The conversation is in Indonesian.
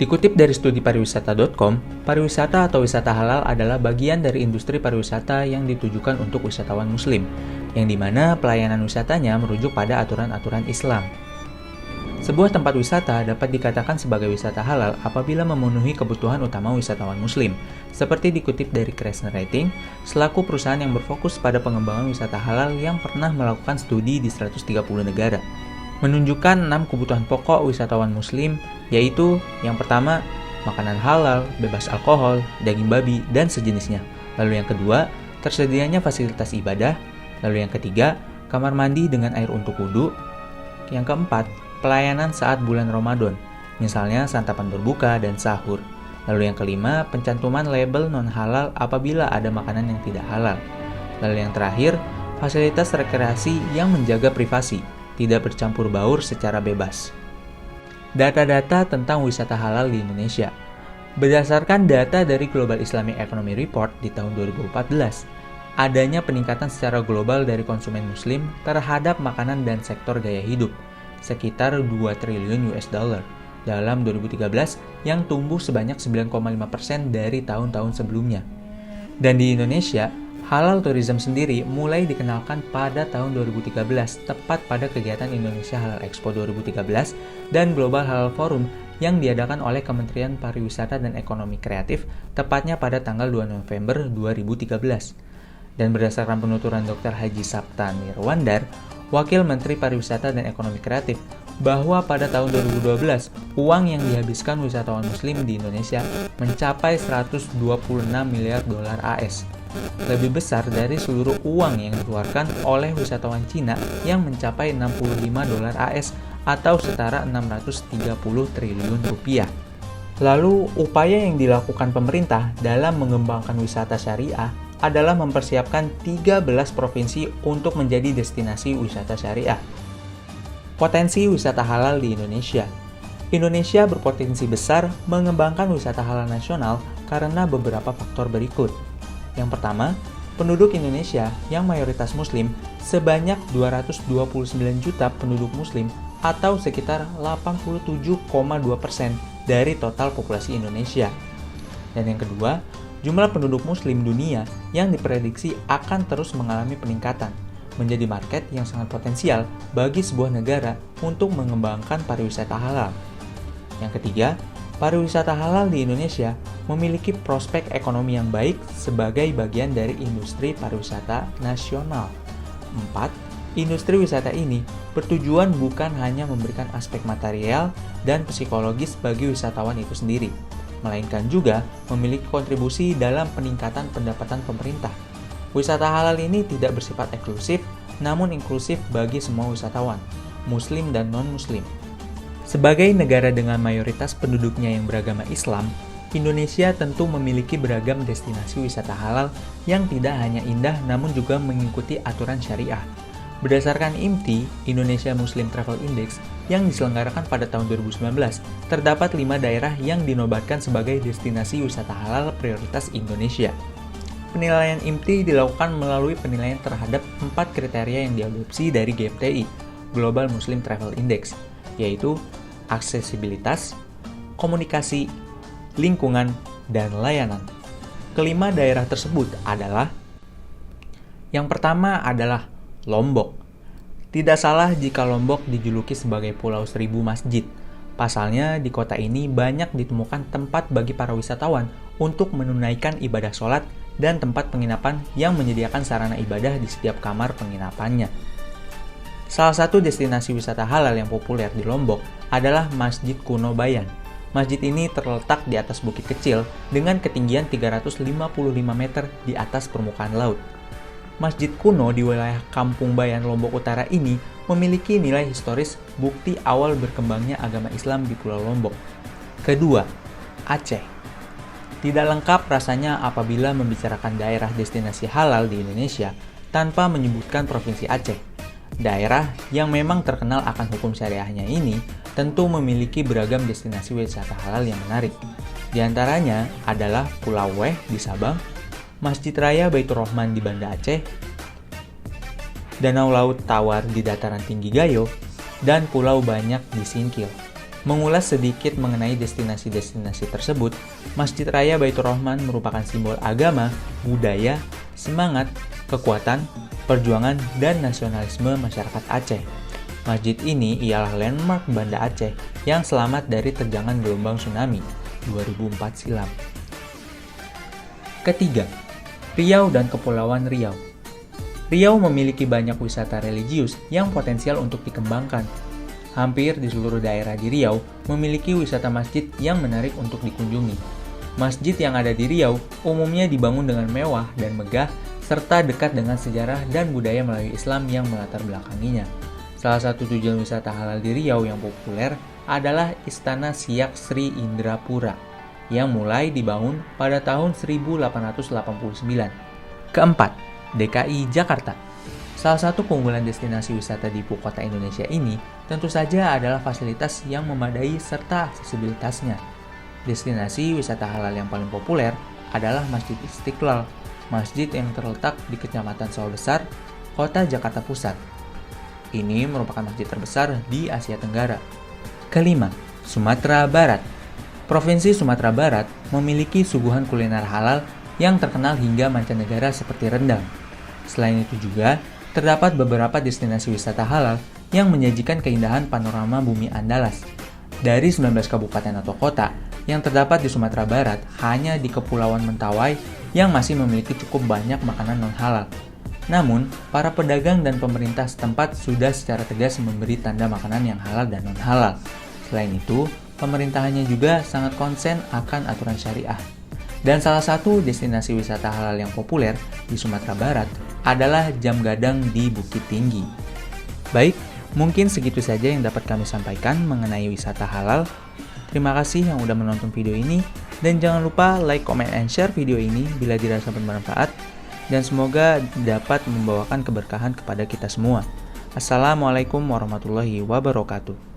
Dikutip dari studi pariwisata.com, pariwisata atau wisata halal adalah bagian dari industri pariwisata yang ditujukan untuk wisatawan muslim, yang dimana pelayanan wisatanya merujuk pada aturan-aturan Islam. Sebuah tempat wisata dapat dikatakan sebagai wisata halal apabila memenuhi kebutuhan utama wisatawan muslim, seperti dikutip dari Krasner Rating, selaku perusahaan yang berfokus pada pengembangan wisata halal yang pernah melakukan studi di 130 negara. Menunjukkan 6 kebutuhan pokok wisatawan muslim, yaitu yang pertama, makanan halal, bebas alkohol, daging babi, dan sejenisnya. Lalu yang kedua, tersedianya fasilitas ibadah. Lalu yang ketiga, kamar mandi dengan air untuk wudhu. Yang keempat, pelayanan saat bulan Ramadan, misalnya santapan berbuka dan sahur. Lalu yang kelima, pencantuman label non-halal apabila ada makanan yang tidak halal. Lalu yang terakhir, fasilitas rekreasi yang menjaga privasi, tidak bercampur baur secara bebas. Data-data tentang wisata halal di Indonesia. Berdasarkan data dari Global Islamic Economy Report di tahun 2014, adanya peningkatan secara global dari konsumen muslim terhadap makanan dan sektor gaya hidup, sekitar 2 triliun US dollar dalam 2013 yang tumbuh sebanyak 9,5% dari tahun-tahun sebelumnya. Dan di Indonesia, halal tourism sendiri mulai dikenalkan pada tahun 2013, tepat pada kegiatan Indonesia Halal Expo 2013 dan Global Halal Forum yang diadakan oleh Kementerian Pariwisata dan Ekonomi Kreatif, tepatnya pada tanggal 2 November 2013. Dan berdasarkan penuturan Dr. Haji Sapta Nirwandar, Wakil Menteri Pariwisata dan Ekonomi Kreatif, bahwa pada tahun 2012, uang yang dihabiskan wisatawan muslim di Indonesia mencapai 126 miliar dolar AS. Lebih besar dari seluruh uang yang dikeluarkan oleh wisatawan Cina yang mencapai 65 dolar AS atau setara 630 triliun rupiah. Lalu, upaya yang dilakukan pemerintah dalam mengembangkan wisata syariah adalah mempersiapkan 13 provinsi untuk menjadi destinasi wisata syariah. Potensi wisata halal di Indonesia. Indonesia berpotensi besar mengembangkan wisata halal nasional karena beberapa faktor berikut. Yang pertama, penduduk Indonesia yang mayoritas muslim sebanyak 229 juta penduduk muslim atau sekitar 87,2% dari total populasi Indonesia. Dan yang kedua, jumlah penduduk muslim dunia yang diprediksi akan terus mengalami peningkatan, menjadi market yang sangat potensial bagi sebuah negara untuk mengembangkan pariwisata halal. Yang ketiga, pariwisata halal di Indonesia memiliki prospek ekonomi yang baik sebagai bagian dari industri pariwisata nasional. 4. Industri wisata ini bertujuan bukan hanya memberikan aspek material dan psikologis bagi wisatawan itu sendiri, melainkan juga memiliki kontribusi dalam peningkatan pendapatan pemerintah. Wisata halal ini tidak bersifat eksklusif, namun inklusif bagi semua wisatawan, muslim dan non-muslim. Sebagai negara dengan mayoritas penduduknya yang beragama Islam, Indonesia tentu memiliki beragam destinasi wisata halal yang tidak hanya indah namun juga mengikuti aturan syariah. Berdasarkan IMTI, Indonesia Muslim Travel Index, yang diselenggarakan pada tahun 2019, terdapat 5 daerah yang dinobatkan sebagai destinasi wisata halal prioritas Indonesia. Penilaian IMTI dilakukan melalui penilaian terhadap 4 kriteria yang diadopsi dari GMTI, Global Muslim Travel Index, yaitu aksesibilitas, komunikasi, lingkungan, dan layanan. Kelima daerah tersebut adalah: yang pertama adalah Lombok. Tidak salah jika Lombok dijuluki sebagai Pulau Seribu Masjid. Pasalnya, di kota ini banyak ditemukan tempat bagi para wisatawan untuk menunaikan ibadah sholat dan tempat penginapan yang menyediakan sarana ibadah di setiap kamar penginapannya. Salah satu destinasi wisata halal yang populer di Lombok adalah Masjid Kuno Bayan. Masjid ini terletak di atas bukit kecil dengan ketinggian 355 meter di atas permukaan laut. Masjid kuno di wilayah Kampung Bayan, Lombok Utara ini memiliki nilai historis bukti awal berkembangnya agama Islam di Pulau Lombok. Kedua, Aceh. Tidak lengkap rasanya apabila membicarakan daerah destinasi halal di Indonesia tanpa menyebutkan Provinsi Aceh. Daerah yang memang terkenal akan hukum syariahnya ini tentu memiliki beragam destinasi wisata halal yang menarik. Di antaranya adalah Pulau Weh di Sabang, Masjid Raya Baitur Rahman di Banda Aceh, Danau Laut Tawar di dataran tinggi Gayo, dan Pulau Banyak di Singkil. Mengulas sedikit mengenai destinasi-destinasi tersebut, Masjid Raya Baitur Rahman merupakan simbol agama, budaya, semangat, kekuatan, perjuangan, dan nasionalisme masyarakat Aceh. Masjid ini ialah landmark Banda Aceh yang selamat dari terjangan gelombang tsunami 2004 silam. Ketiga, Riau dan Kepulauan Riau. Riau memiliki banyak wisata religius yang potensial untuk dikembangkan. Hampir di seluruh daerah di Riau memiliki wisata masjid yang menarik untuk dikunjungi. Masjid yang ada di Riau umumnya dibangun dengan mewah dan megah, serta dekat dengan sejarah dan budaya Melayu Islam yang melatar belakanginya. Salah satu tujuan wisata halal di Riau yang populer adalah Istana Siak Sri Indrapura, yang mulai dibangun pada tahun 1889. Keempat, DKI Jakarta. Salah satu keunggulan destinasi wisata di ibu kota Indonesia ini tentu saja adalah fasilitas yang memadai serta aksesibilitasnya. Destinasi wisata halal yang paling populer adalah Masjid Istiqlal, masjid yang terletak di Kecamatan Sawah Besar, Kota Jakarta Pusat. Ini merupakan masjid terbesar di Asia Tenggara. Kelima, Sumatera Barat. Provinsi Sumatera Barat memiliki suguhan kuliner halal yang terkenal hingga mancanegara seperti rendang. Selain itu juga, terdapat beberapa destinasi wisata halal yang menyajikan keindahan panorama bumi Andalas. Dari 19 kabupaten atau kota yang terdapat di Sumatera Barat, hanya di Kepulauan Mentawai yang masih memiliki cukup banyak makanan non-halal. Namun, para pedagang dan pemerintah setempat sudah secara tegas memberi tanda makanan yang halal dan non-halal. Selain itu, pemerintahannya juga sangat konsen akan aturan syariah. Dan salah satu destinasi wisata halal yang populer di Sumatera Barat adalah Jam Gadang di Bukit Tinggi. Baik, mungkin segitu saja yang dapat kami sampaikan mengenai wisata halal. Terima kasih yang udah menonton video ini, dan jangan lupa like, comment, and share video ini bila dirasa bermanfaat, dan semoga dapat membawakan keberkahan kepada kita semua. Assalamualaikum warahmatullahi wabarakatuh.